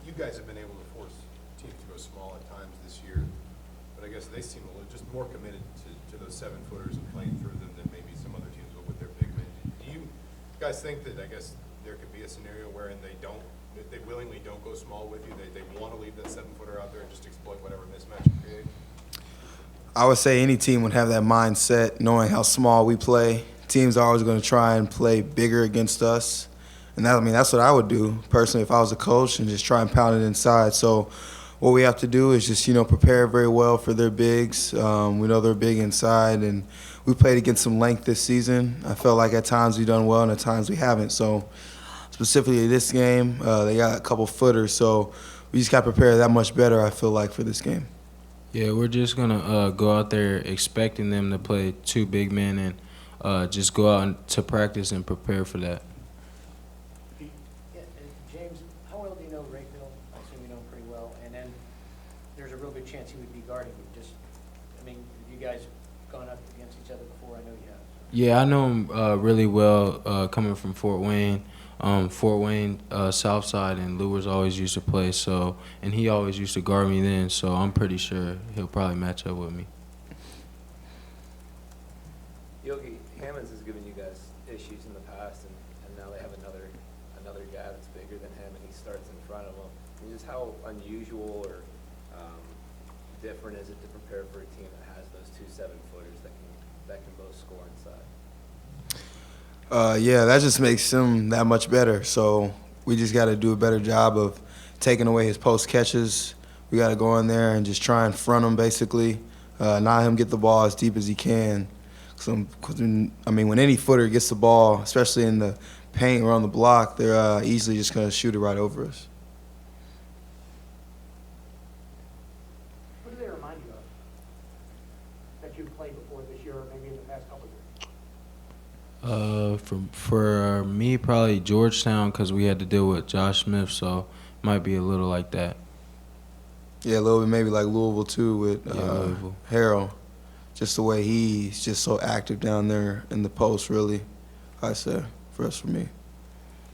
you guys have been able to force teams to go small at times this year, but I guess they seem a little just more committed to those 7-footers and playing through them than maybe some other teams will with their big men. Do you guys think that, I guess, there could be a scenario wherein they willingly don't go small with you? They want to leave that 7-footer out there and just exploit whatever mismatch you create? I would say any team would have that mindset, knowing how small we play. Teams are always going to try and play bigger against us. And that's what I would do personally if I was a coach, and just try and pound it inside. So what we have to do is just, prepare very well for their bigs. We know they're big inside, and we played against some length this season. I felt like at times we've done well and at times we haven't. So specifically this game, they got a couple footers. So we just got to prepare that much better, I feel like, for this game. Yeah, we're just going to go out there expecting them to play 2 big men and just go out to practice and prepare for that. Yeah, and James, how well do you know Rayfield? I assume you know him pretty well. And then there's a real good chance he would be guarding you. Have you guys gone up against each other before? I know you have. Yeah, I know him really well coming from Fort Wayne. South Side, and Lewis always used to play, and he always used to guard me then, so I'm pretty sure he'll probably match up with me. Yogi, Hammonds has given you guys issues in the past, and now they have another guy that's bigger than him, and he starts in front of him. And just how unusual or different is it to prepare for a team that has those 2 7-footers that can both score inside? Yeah, that just makes him that much better. So we just got to do a better job of taking away his post catches. We got to go in there and just try and front him, basically, not him get the ball as deep as he can. When any footer gets the ball, especially in the paint or on the block, they're easily just going to shoot it right over us. What do they remind you of that you've played before this year or maybe in the past couple of years? For me, probably Georgetown, because we had to deal with Josh Smith, so might be a little like that. Yeah, a little bit maybe like Louisville too with Louisville. Harrell. Just the way he's just so active down there in the post, really, I say, for me.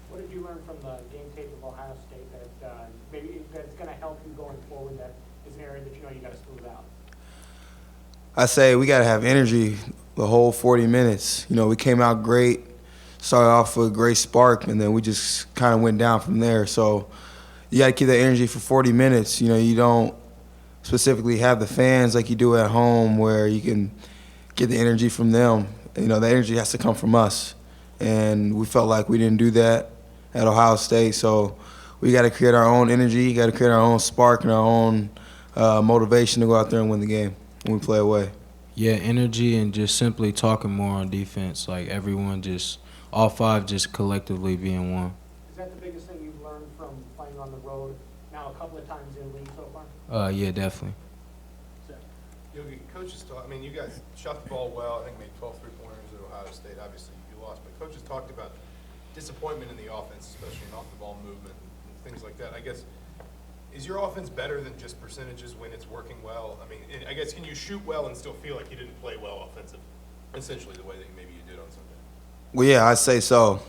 What did you learn from the game tape of Ohio State that maybe that's going to help you going forward, that is an area that you got to smooth out? I say we got to have energy the whole 40 minutes. We came out great, started off with a great spark, and then we just kind of went down from there. So you got to keep that energy for 40 minutes. You don't specifically have the fans like you do at home where you can get the energy from them. The energy has to come from us. And we felt like we didn't do that at Ohio State. So we got to create our own energy, got to create our own spark and our own motivation to go out there and win the game when we play away. Yeah, energy and just simply talking more on defense, like everyone all 5 just collectively being one. Is that the biggest thing you've learned from playing on the road now a couple of times in the league so far? Yeah, definitely. Yogi, coaches talk, you guys shot the ball well. I think made 12 3-pointers at Ohio State. Obviously, you lost, but coaches talked about disappointment in the offense, especially in off-the-ball movement and things like that. I guess, is your offense better than just percentages when it's working well? I guess, can you shoot well and still feel like you didn't play well offensively, essentially the way that maybe you did on Sunday? Well, yeah, I'd say so.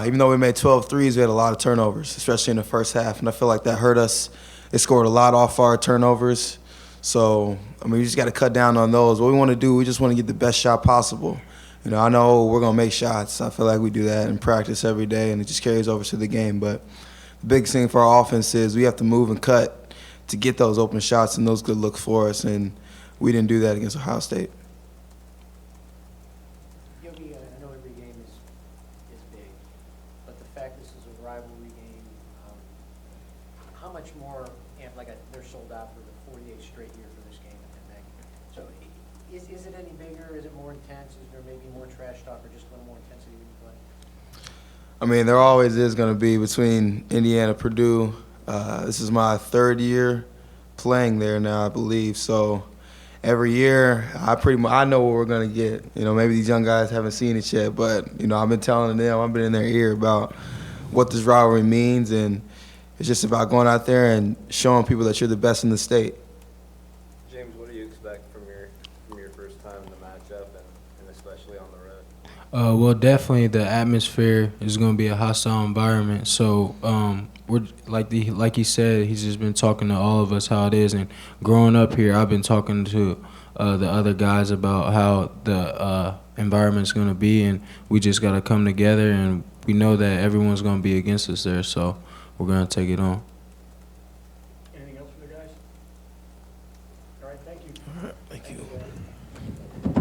Even though we made 12 threes, we had a lot of turnovers, especially in the first half, and I feel like that hurt us. They scored a lot off our turnovers. So, we just got to cut down on those. What we want to do, we just want to get the best shot possible. I know we're going to make shots. I feel like we do that in practice every day, and it just carries over to the game. But the biggest thing for our offense is we have to move and cut to get those open shots and those good looks for us, and we didn't do that against Ohio State. Yogi, I know every game is big, but the fact this is a rivalry game, how much more they're sold out for the 48th straight year for this game and that. So is it any bigger? Is it more intense? Is there maybe more trash talk or just a little more intensity when you play? There always is going to be between Indiana, Purdue. This is my 3rd year playing there now, I believe. So every year, I know what we're going to get. Maybe these young guys haven't seen it yet, but I've been telling them, I've been in their ear about what this rivalry means, and it's just about going out there and showing people that you're the best in the state. James, what do you expect from your first time in the matchup and especially on the road? Well, definitely the atmosphere is going to be a hostile environment, so we're like he said, he's just been talking to all of us how it is. And growing up here, I've been talking to the other guys about how the environment's gonna be, and we just gotta come together. And we know that everyone's gonna be against us there, so we're gonna take it on. Anything else for the guys? All right, thank you. Thank you. Thank you.